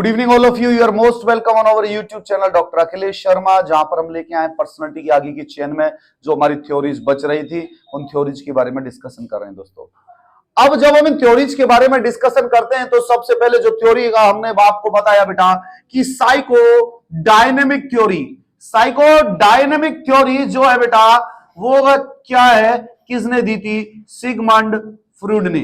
Good evening all of you are most welcome on our YouTube channel doctor Akhilesh Sharma, जहां पर हम लेके आए पर्सनालिटी की आगे की चेन में जो हमारी थ्योरीज बच रही थी उन थ्योरीज के बारे में डिस्कशन कर रहे हैं दोस्तों। अब जब हम इन थ्योरीज के बारे में डिस्कशन करते हैं तो सबसे पहले जो थ्योरी का हमने आपको बताया बेटा कि साइको डायनेमिक थ्योरी जो है बेटा वो क्या है, किसने दी थी? सिगमंड फ्रूड ने।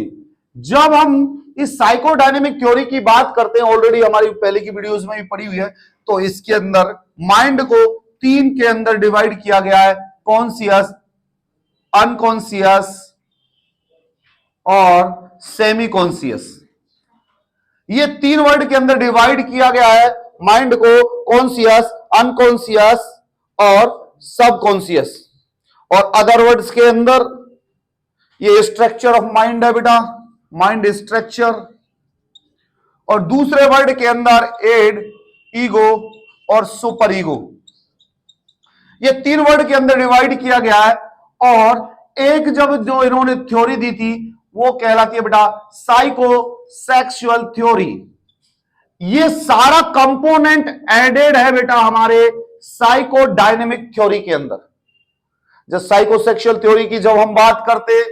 जब हम इस साइकोडायनेमिक थ्योरी की बात करते हैं, ऑलरेडी हमारी पहले की वीडियोस में भी पड़ी हुई है, तो इसके अंदर माइंड को तीन के अंदर डिवाइड किया गया है, कॉन्शियस, अनकॉन्शियस और सेमी कॉन्शियस। ये तीन वर्ड के अंदर डिवाइड किया गया है माइंड को, कॉन्शियस, अनकॉन्शियस और सबकॉन्शियस। और अदर वर्ड्स के अंदर ये स्ट्रक्चर ऑफ माइंड है बेटा, माइंड स्ट्रक्चर। और दूसरे वर्ड के अंदर एड, ईगो और सुपर ईगो। ये तीन वर्ड के अंदर डिवाइड किया गया है। और एक जब जो इन्होंने थ्योरी दी थी वो कहलाती है बेटा साइको सेक्सुअल थ्योरी। ये सारा कंपोनेंट एडेड है बेटा हमारे साइको डायनेमिक थ्योरी के अंदर। जब साइकोसेक्सुअल थ्योरी की जब हम बात करते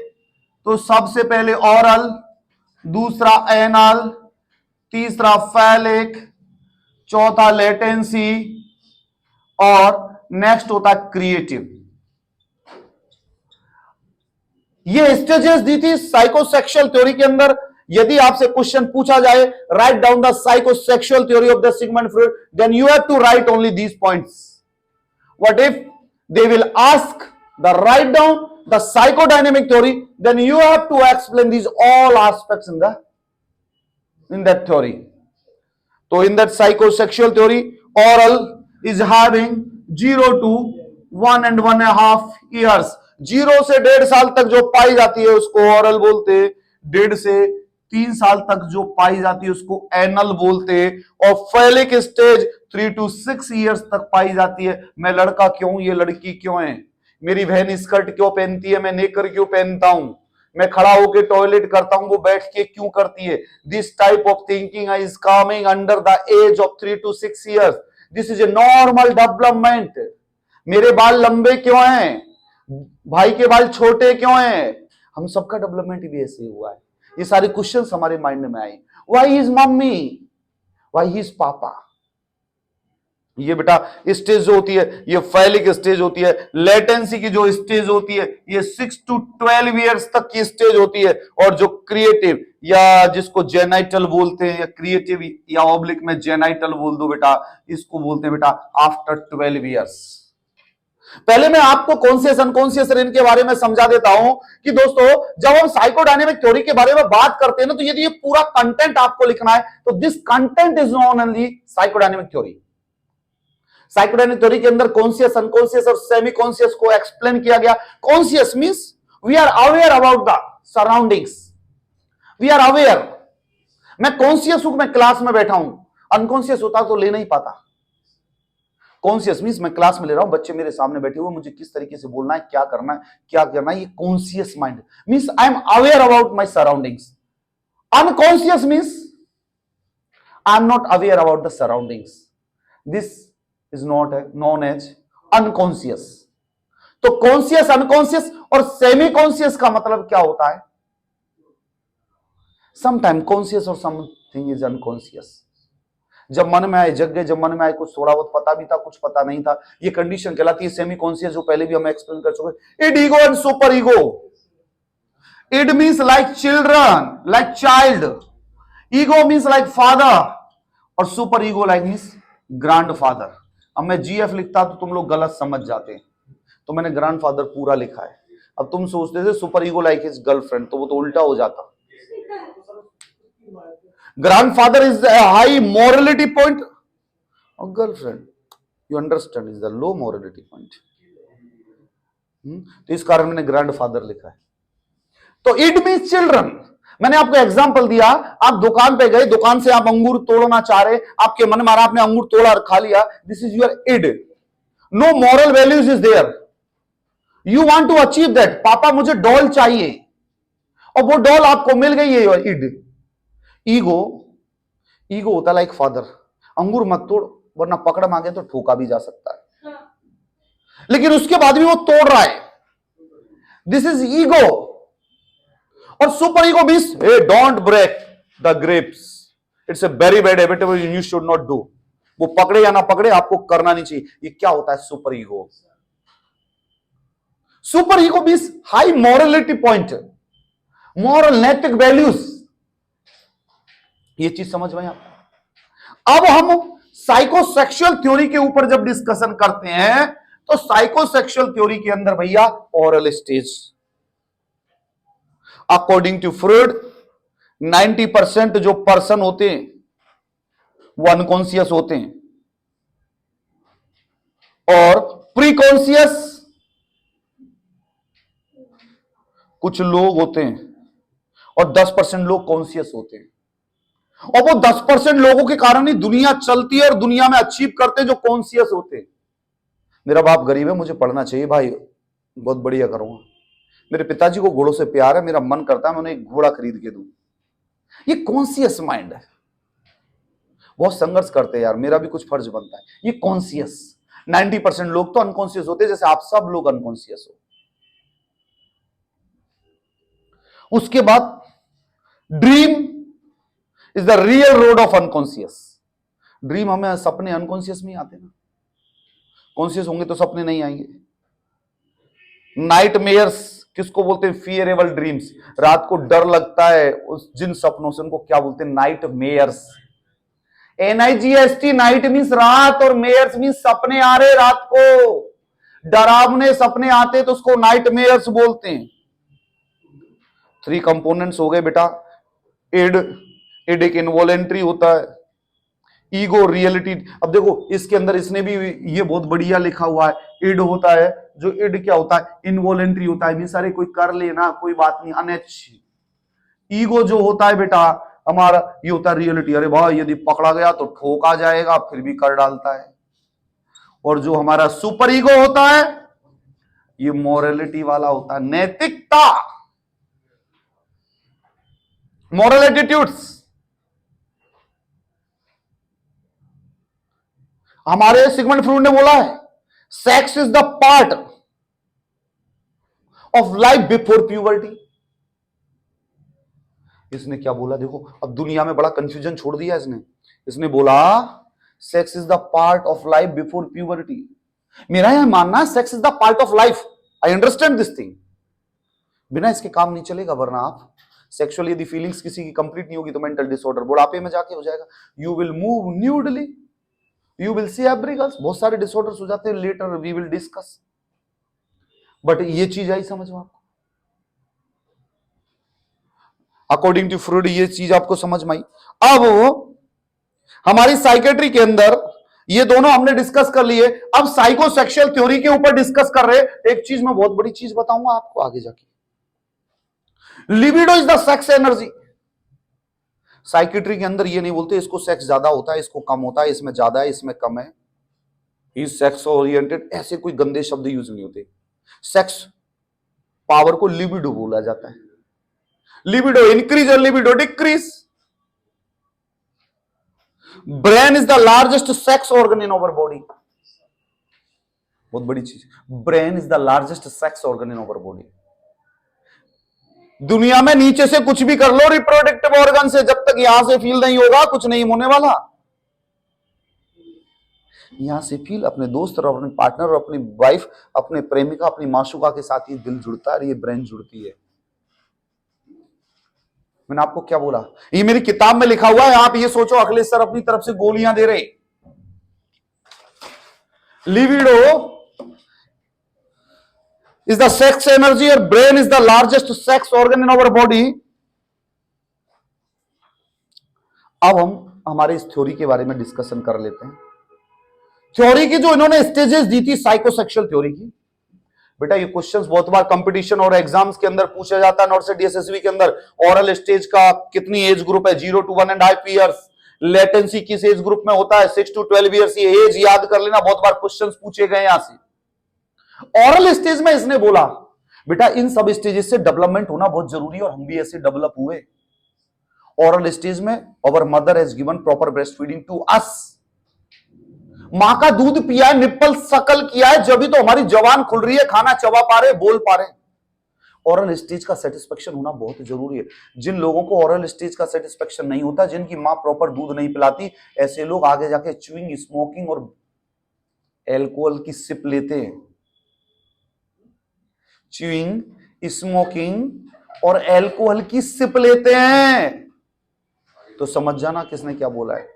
तो सबसे पहले ऑरल, दूसरा एनल, तीसरा फैलिक, चौथा लेटेंसी और नेक्स्ट होता क्रिएटिव। ये स्टेजेस दी थी साइकोसेक्सुअल थ्योरी के अंदर। यदि आपसे क्वेश्चन पूछा जाए write down the psychosexual theory of the Sigmund Freud, then you have to write only these points. What if they will ask the write down the psychodynamic theory, then you have to explain these all aspects in that theory. So in that psychosexual theory, oral is having 0 to 1 and 1.5 years. 0 से 1.5 साल तक जो पाई जाती है उसको oral बोलते, 1.5 से 3 साल तक जो पाई जाती है उसको एनल बोलते, और फैलिक स्टेज 3 to 6 years तक पाई जाती है। मैं लड़का क्यों, ये लड़की क्यों है, मेरी बहन स्कर्ट क्यों पहनती है, मैं नेकर क्यों पहनता हूं, मैं खड़ा होकर टॉयलेट करता हूं, वो बैठ के क्यों करती है। This type of thinking is coming under the age of 3 to 6 years. This is a normal development. मेरे बाल लंबे क्यों हैं, भाई के बाल छोटे क्यों हैं, हम सबका डेवलपमेंट भी ऐसे हुआ है। ये सारे क्वेश्चंस हमारे माइंड में आए। Why is mummy, why is पापा। ये बेटा स्टेज जो होती है ये फैलिक स्टेज होती है। लेटेंसी की जो स्टेज होती है ये 6 to 12 years तक की स्टेज होती है। और जो क्रिएटिव या जिसको जेनाइटल बोलते हैं, या क्रिएटिव या ऑब्लिक में जेनाइटल बोल दो बेटा, इसको बोलते हैं बेटा आफ्टर 12 years। पहले मैं आपको कॉन्शियस अनकॉन्शियस इनके बारे में समझा देता हूं कि दोस्तों जब हम साइकोडायनेमिक थ्योरी के बारे में बात करते हैं ना, तो यदि ये पूरा कंटेंट आपको लिखना है तो this content is known only psychodynamic theory. Psychodynamic theory के अंदर कॉन्शियस, अनकॉन्शियस और सेमी कॉन्शियस को एक्सप्लेन किया गया। Conscious means we are aware about the surroundings, we are aware. मैं कॉन्शियस हूं, मैं क्लास में बैठा हूं, अनकॉन्शियस होता तो ले नहीं पाता। कॉन्शियस मींस मैं क्लास में ले रहा हूं, बच्चे मेरे सामने बैठे हुए, मुझे किस तरीके से बोलना है, क्या करना है, क्या करना है, ये conscious mind means I am aware about my surroundings. Unconscious means I am not aware about the surroundings. This is not known as unconscious। तो कॉन्शियस, अनकॉन्शियस और सेमी कॉन्शियस का मतलब क्या होता है? समटाइम कॉन्शियस और समथिंग इज अनकॉन्शियस। जब मन में आए जग गए, जब मन में आए कुछ थोड़ा बहुत पता भी था, कुछ पता नहीं था, ये कंडीशन कहलाती है सेमी कॉन्शियस, जो पहले भी हम एक्सप्लेन कर चुके। Id, ego and superego. Id means like children, like child. Ego means like father और superego like means grandfather. अब मैं जीएफ लिखता तो तुम लोग गलत समझ जाते, तो मैंने ग्रैंडफादर पूरा लिखा है। अब तुम सोचते थे superego like his girlfriend, तो वो तो उल्टा हो जाता। Grandfather is the high morality point और girlfriend you understand is the low morality point. तो इस कारण मैंने ग्रैंडफादर लिखा है। तो इट मीन्स चिल्ड्रन। मैंने आपको एग्जांपल दिया, आप दुकान पे गए, दुकान से आप अंगूर तोड़ना चाह रहे, आपके मन में आ रहा, आपने अंगूर तोड़ा और खा लिया, this is your id. No moral values is there, you want to achieve that. पापा मुझे डॉल चाहिए और वो डॉल आपको मिल गई है, योर इड। ईगो, ईगो होता है लाइक फादर, अंगूर मत तोड़ वरना पकड़ मांगे तो ठोका भी जा सकता है, लेकिन उसके बाद भी वो तोड़ रहा है। This is ego. और superego means hey don't break the grapes, it's a very bad habit you should not do. वो पकड़े या ना पकड़े आपको करना नहीं चाहिए। ये क्या होता है super ego? Super ego means high morality point, moral नैतिक वैल्यूज। ये चीज समझ में आप? अब हम साइकोसेक्सुअल थ्योरी के ऊपर जब डिस्कशन करते हैं तो साइकोसेक्सुअल थ्योरी के अंदर भैया oral stage, according to Freud 90% जो पर्सन होते हैं वो अनकॉन्शियस होते हैं और प्रीकॉन्शियस कुछ लोग होते हैं और 10% लोग कॉन्शियस होते हैं। और वो 10% लोगों के कारण ही दुनिया चलती है और दुनिया में अचीव करते हैं जो कॉन्शियस होते हैं। मेरा बाप गरीब है, मुझे पढ़ना चाहिए भाई, बहुत बढ़िया करूंगा। मेरे पिताजी को घोड़ों से प्यार है, मेरा मन करता है मैं उन्हें एक घोड़ा खरीद के दूं। ये कॉन्शियस माइंड है। बहुत संघर्ष करते हैं यार, मेरा भी कुछ फर्ज बनता है। ये कॉन्शियस 90% लोग तो अनकॉन्शियस होते हैं, जैसे आप सब लोग अनकॉन्शियस हो। उसके बाद dream is the real road of unconscious. Dream हमें सपने अनकॉन्शियस में आते ना, कॉन्शियस होंगे तो सपने नहीं आएंगे। नाइट मेयर्स किसको बोलते हैं? फियरेबल ड्रीम्स, रात को डर लगता है उस जिन सपनों से, उनको क्या बोलते हैं? Nightmares. NIGST, night means रात और मेयर्स मीन्स सपने आ रहे रात को, डरावने सपने आते तो उसको नाइट मेयर्स बोलते हैं। 3 कंपोनेंट्स हो गए बेटा। इड एक इनवॉलेंट्री होता है, ईगो रियलिटी। अब देखो इसके अंदर इसने भी ये बहुत बढ़िया लिखा हुआ है, इड होता है। जो इड क्या होता है? इनवॉलेंट्री होता है, मीन्स अरे कोई कर लेना कोई बात नहीं, अनैच्छिक। ईगो जो होता है बेटा हमारा, ये होता है रियलिटी, अरे भाई यदि पकड़ा गया तो ठोका जाएगा, फिर भी कर डालता है। और जो हमारा सुपर ईगो होता है ये मोरलिटी वाला होता है, नैतिकता, मोरल एटीट्यूड्स। हमारे सिगमंड फ्रॉइड ने बोला है sex is the part of life before puberty. इसने क्या बोला देखो, अब दुनिया में बड़ा कंफ्यूजन छोड़ दिया इसने। इसने बोला sex is the part of life before puberty. मेरा यह मानना है sex is the part of life, I understand this thing. बिना इसके काम नहीं चलेगा, वरना आप सेक्सुअली यदि फीलिंग्स किसी की कंप्लीट नहीं होगी तो मेंटल डिसऑर्डर बुढ़ापे में जाके हो जाएगा। You will move nudely, you will see every girls, बहुत सारे डिसऑर्डर्स हो जाते हैं, later we will discuss. But ये चीज आई समझ में आपको? अकॉर्डिंग टू फ्रॉइड ये चीज आपको समझ में आई। अब हमारी साइकेट्री के अंदर ये दोनों हमने डिस्कस कर लिए। अब साइकोसेक्सुअल थ्योरी के ऊपर डिस्कस कर रहे। एक चीज मैं बहुत बड़ी चीज बताऊंगा आपको आगे जाके, libido is the sex energy. Psychiatry के अंदर ये नहीं बोलते इसको सेक्स ज्यादा होता है, इसको कम होता है, इसमें ज्यादा है, इसमें कम है, इज सेक्स ओरिएंटेड, ऐसे कोई गंदे शब्द यूज नहीं होते। सेक्स पावर को लिबिडो बोला जाता है। लिबिडो इंक्रीज और libido decrease. Brain is the largest sex organ in our body. बहुत बड़ी चीज, brain is the largest sex organ in our body. दुनिया में नीचे से कुछ भी कर लो रिप्रोडक्टिव ऑर्गन से, जब तक यहां से फील नहीं होगा कुछ नहीं होने वाला। यहां से फील अपने दोस्त और अपने पार्टनर और अपनी वाइफ, अपने प्रेमिका, अपनी माशुका के साथ ये दिल जुड़ता है, ये ब्रेन जुड़ती है। मैंने आपको क्या बोला, ये मेरी किताब में लिखा हुआ है। आप ये सोचो अखिलेश सर अपनी तरफ से गोलियां दे रहे। Libido is the sex energy or brain is the largest sex organ in our body। अब हम हमारे इस थ्योरी के बारे में डिस्कशन कर लेते हैं। थ्योरी की जो इन्होंने स्टेजेस दी थी साइकोसेक्सुअल थ्योरी की, बेटा ये क्वेश्चंस बहुत बार कंपटीशन और एग्जाम्स के अंदर पूछा जाता है। नॉट से DSSB के अंदर ओरल स्टेज का कितनी एज ग्रुप है, 0 to 1.5 ईयर्स। लेटेंसी किस एज ग्रुप में होता है, 6 to 12 ईयर्स। ये एज याद कर लेना, बहुत बार क्वेश्चंस पूछे गए यहां से। ऑरल स्टेज में इसने बोला बेटा इन सब स्टेजेस से डेवलपमेंट होना बहुत जरूरी है और हम भी ऐसे डेवलप हुए। ओरल स्टेज में our mother has given proper breast feeding to us. मां का दूध पिया है, निप्पल सकल किया है, जब भी तो हमारी जवान खुल रही है, खाना चबा पा रहे, बोल पा रहे। ओरल स्टेज का सेटिस्फेक्शन होना बहुत जरूरी है। जिन लोगों को ओरल स्टेज का सेटिस्फेक्शन नहीं होता, जिनकी मां प्रॉपर दूध नहीं पिलाती, ऐसे लोग आगे जाके च्यूइंग, स्मोकिंग और एल्कोहल की सिप लेते हैं। च्यूइंग, स्मोकिंग और एल्कोहल की सिप लेते हैं। तो समझ जाना किसने क्या बोला है।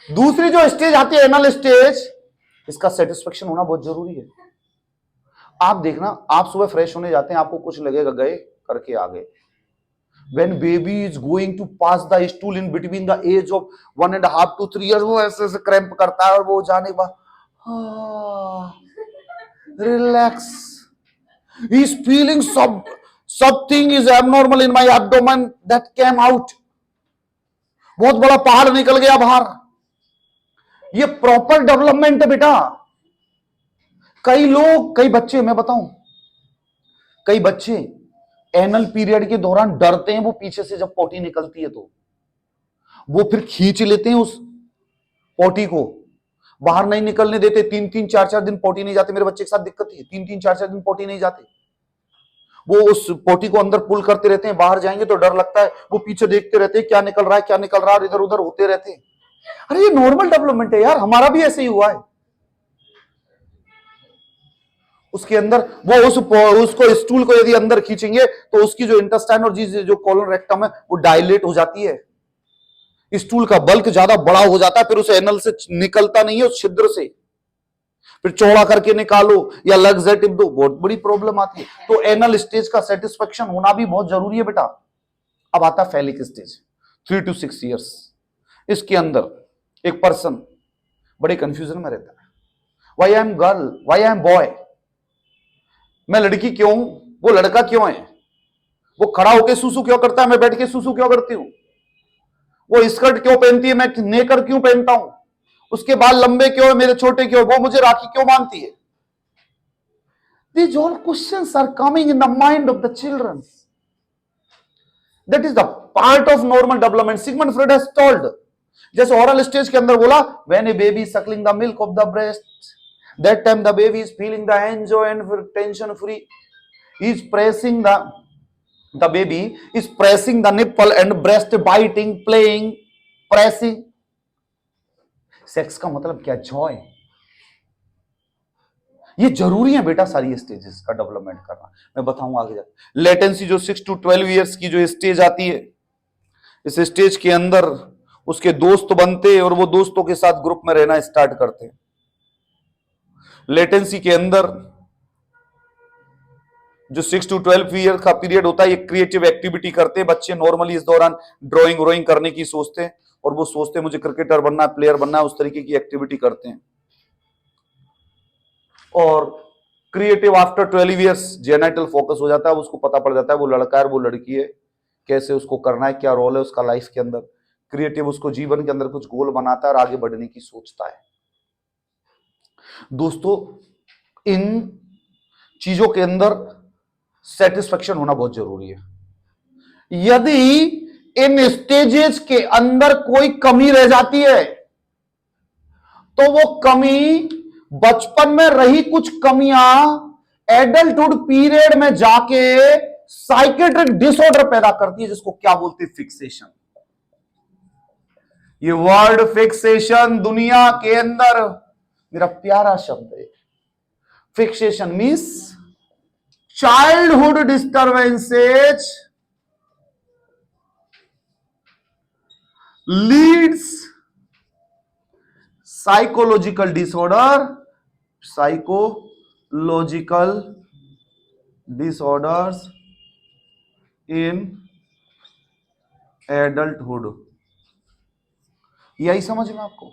दूसरी जो स्टेज आती है एनल स्टेज, इसका सेटिस्फेक्शन होना बहुत जरूरी है। आप देखना, आप सुबह फ्रेश होने जाते हैं, आपको कुछ लगेगा गए करके आ गए। When baby is going to pass the stool in between the age of 1.5 to 3 years, वो ऐसे ऐसे क्रैम्प करता है और वो जाने के बाद relax, he is feeling something is abnormal in my abdomen that came out, बहुत बड़ा पहाड़ निकल गया बाहर। ये प्रॉपर डेवलपमेंट है बेटा। कई लोग, कई बच्चे, मैं बताऊं, कई बच्चे एनल पीरियड के दौरान डरते हैं, वो पीछे से जब पोटी निकलती है तो वो फिर खींच लेते हैं उस पोटी को, बाहर नहीं निकलने देते। 3-3, 4-4 दिन पोटी नहीं जाते। मेरे बच्चे के साथ दिक्कत है, 3-3, 4-4 दिन पोटी नहीं जाते। वो उस पोटी को अंदर पुल करते रहते हैं, बाहर जाएंगे तो डर लगता है, वो पीछे देखते रहते हैं क्या निकल रहा है, क्या निकल रहा है, इधर उधर होते रहते हैं। अरे ये नॉर्मल डेवलपमेंट है यार, हमारा भी ऐसे ही हुआ है। उसके अंदर वो उसको स्टूल को यदि अंदर खींचेंगे तो उसकी जो इंटेस्टाइन और जो कोलन रेक्टम है वो डायलेट हो जाती है, स्टूल का बल्क ज्यादा बड़ा हो जाता है, फिर उसे एनल से निकलता नहीं है, उस छिद्र से फिर चौड़ा करके निकालो या लग्जेटिव दो, बहुत बड़ी प्रॉब्लम आती है। तो एनल स्टेज का सेटिस्फेक्शन होना भी बहुत जरूरी है बेटा। अब आता है फेलिक स्टेज, 3 to 6 years। इसके अंदर एक पर्सन बड़े कंफ्यूजन में रहता है, why I am girl, why I am boy, मैं लड़की क्यों हूं, वो लड़का क्यों है, वो खड़ा होकर सुसु क्यों करता है, मैं बैठ के सुसु क्यों करती हूं, वो स्कर्ट क्यों पहनती है, मैं नेकर क्यों पहनता हूं, उसके बाल लंबे क्यों है, मेरे छोटे क्यों, वो मुझे राखी क्यों बांधती है। These all questions are coming in the mind of the children. That is the part of normal development. Sigmund Freud has told, जैसे oral stage के अंदर बोला, when a baby is suckling the milk of the breast, that time the baby is feeling the enjoy and tension free. He is pressing the baby is pressing the nipple and breast, biting, playing, pressing. Sex का मतलब क्या, Joy. ये जरूरी है बेटा सारी stages का development करना, मैं बताऊंगा आगे जाकर। लेटेंसी जो 6 to 12 years की जो स्टेज आती है, इस स्टेज के अंदर उसके दोस्त बनते और वो दोस्तों के साथ ग्रुप में रहना स्टार्ट करते हैं। लेटेंसी के अंदर जो 6 to 12 ईयर का पीरियड होता है, ये क्रिएटिव एक्टिविटी करते हैं बच्चे। नॉर्मली इस दौरान ड्राइंग करने की सोचते हैं और वो सोचते हैं मुझे क्रिकेटर बनना है, प्लेयर बनना है, उस तरीके की एक्टिविटी करते हैं। और creative after 12 years genital focus हो जाता है, उसको पता पड़ जाता है वो लड़का है वो लड़की है, कैसे उसको करना है, क्या रोल है उसका लाइफ के अंदर। क्रिएटिव उसको जीवन के अंदर कुछ गोल बनाता है और आगे बढ़ने की सोचता है। दोस्तों, इन चीजों के अंदर सेटिस्फेक्शन होना बहुत जरूरी है। यदि इन स्टेजेस के अंदर कोई कमी रह जाती है तो वो कमी बचपन में रही कुछ कमियां एडल्टहुड पीरियड में जाके साइकेट्रिक डिसऑर्डर पैदा करती है, जिसको क्या बोलते हैं, फिक्सेशन। ये वर्ड फिक्सेशन दुनिया के अंदर मेरा प्यारा शब्द है। Fixation means childhood disturbances leads psychological disorder, psychological disorders in adulthood. यही समझ में आपको।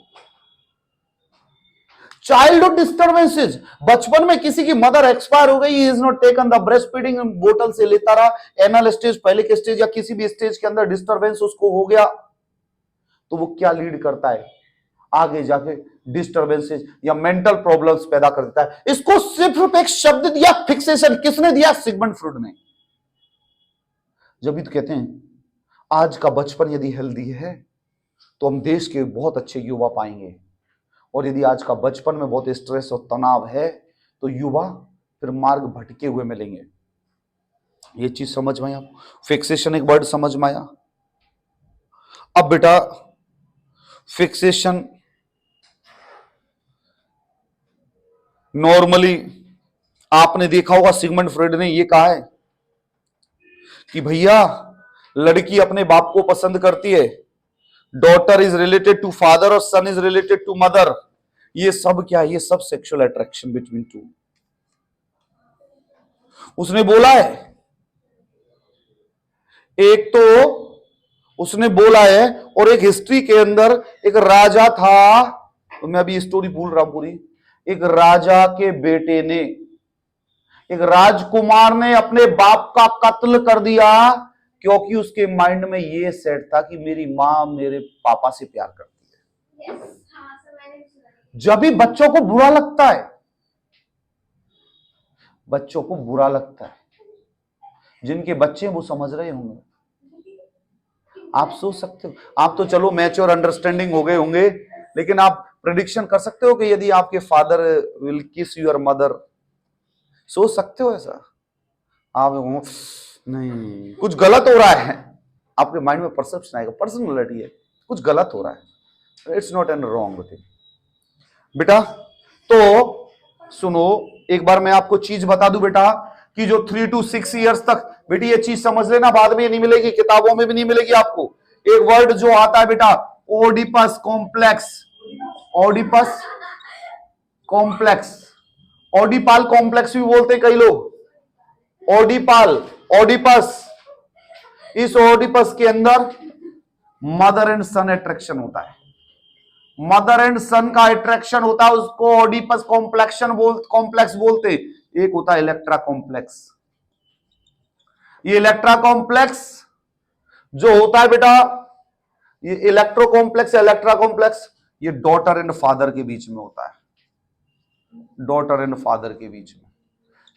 चाइल्डहुड डिस्टर्बेंसेज, बचपन में किसी की मदर एक्सपायर हो गई, he is not taken the breast feeding, बोतल से लेता रहा, एनल स्टेज, पहले के स्टेज या किसी भी स्टेज के अंदर डिस्टर्बेंस उसको हो गया, तो वो क्या लीड करता है, आगे जाके डिस्टर्बेंसेज या मेंटल प्रॉब्लम्स पैदा कर देता है। इसको सिर्फ एक शब्द दिया फिक्सेशन, किसने दिया, सिगमंड फ्रॉइड ने। जब भी तो कहते हैं आज का बचपन यदि हेल्दी है तो हम देश के बहुत अच्छे युवा पाएंगे, और यदि आज का बचपन में बहुत स्ट्रेस और तनाव है तो युवा फिर मार्ग भटके हुए मिलेंगे। ये चीज समझ में आया? फिक्सेशन एक वर्ड समझ में आया? अब बेटा फिक्सेशन नॉर्मली आपने देखा होगा, सिगमंड फ्रॉइड ने ये कहा है कि भैया लड़की अपने बाप को पसंद करती है, daughter is related to father और son is related to mother. ये सब क्या है? ये सब सेक्सुअल अट्रैक्शन बिटवीन टू। उसने बोला है, एक तो उसने बोला है, और एक हिस्ट्री के अंदर एक राजा था, तो मैं अभी स्टोरी भूल रहा हूं पूरी। एक राजा के बेटे ने, एक राजकुमार ने अपने बाप का कत्ल कर दिया क्योंकि उसके माइंड में ये सेट था कि मेरी मां मेरे पापा से प्यार करती है। जब भी बच्चों को बुरा लगता है, बच्चों को बुरा लगता है, जिनके बच्चे वो समझ रहे होंगे। आप सोच सकते हो, आप तो चलो मैच्योर अंडरस्टैंडिंग हो गए होंगे, लेकिन आप प्रेडिक्शन कर सकते हो कि यदि आपके फादर विल किस योर मदर, सोच सकते हो ऐसा? आप नहीं, कुछ गलत हो रहा है, आपके माइंड में परसेप्शन आएगा, पर्सनैलिटी है, कुछ गलत हो रहा है। It's not an wrong thing बेटा। तो सुनो, एक बार मैं आपको चीज बता दूं बेटा, कि जो 3 to 6 ईयर्स तक, बेटी ये चीज समझ लेना, बाद में ये नहीं मिलेगी, किताबों में भी नहीं मिलेगी आपको। एक वर्ड जो आता है बेटा, Oedipus complex, Oedipus complex, Oedipal complex भी बोलते हैं कई लोग, ओडिपाल, ओडिपस। इस ओडिपस के अंदर मदर एंड सन अट्रैक्शन होता है, मदर एंड सन का अट्रैक्शन होता है, उसको ओडिपस कॉम्प्लेक्स बोलते। एक होता है इलेक्ट्रा कॉम्प्लेक्स। ये इलेक्ट्रा कॉम्प्लेक्स जो होता है बेटा, ये इलेक्ट्रो कॉम्प्लेक्स या इलेक्ट्रा कॉम्प्लेक्स, ये डॉटर एंड फादर के बीच में होता है, डॉटर एंड फादर के बीच में।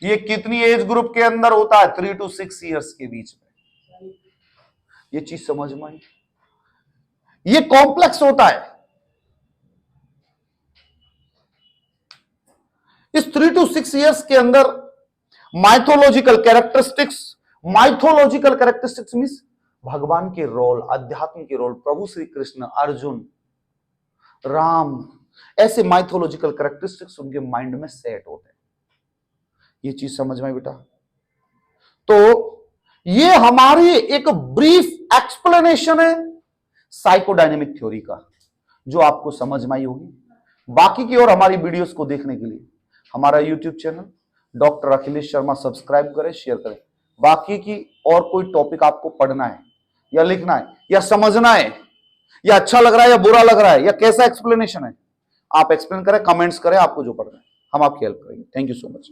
ये कितनी एज ग्रुप के अंदर होता है? 3 to 6 ईयर्स के बीच में। ये चीज समझ में आई? ये कॉम्प्लेक्स होता है। इस 3 to 6 ईयर्स के अंदर माइथोलॉजिकल कैरेक्टरिस्टिक्स मीन्स भगवान के रोल, अध्यात्म के रोल, प्रभु श्री कृष्ण, अर्जुन, राम, ऐसे माइथोलॉजिकल कैरेक्टरिस्टिक्स उनके माइंड में सेट होते हैं। ये चीज समझ में बेटा? तो ये हमारी एक ब्रीफ एक्सप्लेनेशन है साइकोडायनेमिक थ्योरी का, जो आपको समझ में आई होगी। बाकी की और हमारी वीडियोस को देखने के लिए हमारा YouTube channel doctor Akhilesh Sharma subscribe करें, शेयर करें। बाकी की और कोई टॉपिक आपको पढ़ना है या लिखना है या समझना है, या अच्छा लग रहा है या बुरा लग रहा है या कैसा एक्सप्लेनेशन है, आप एक्सप्लेन करें, कमेंट्स करें, आपको जो पढ़ना है हम आपकी हेल्प करेंगे। Thank you so much.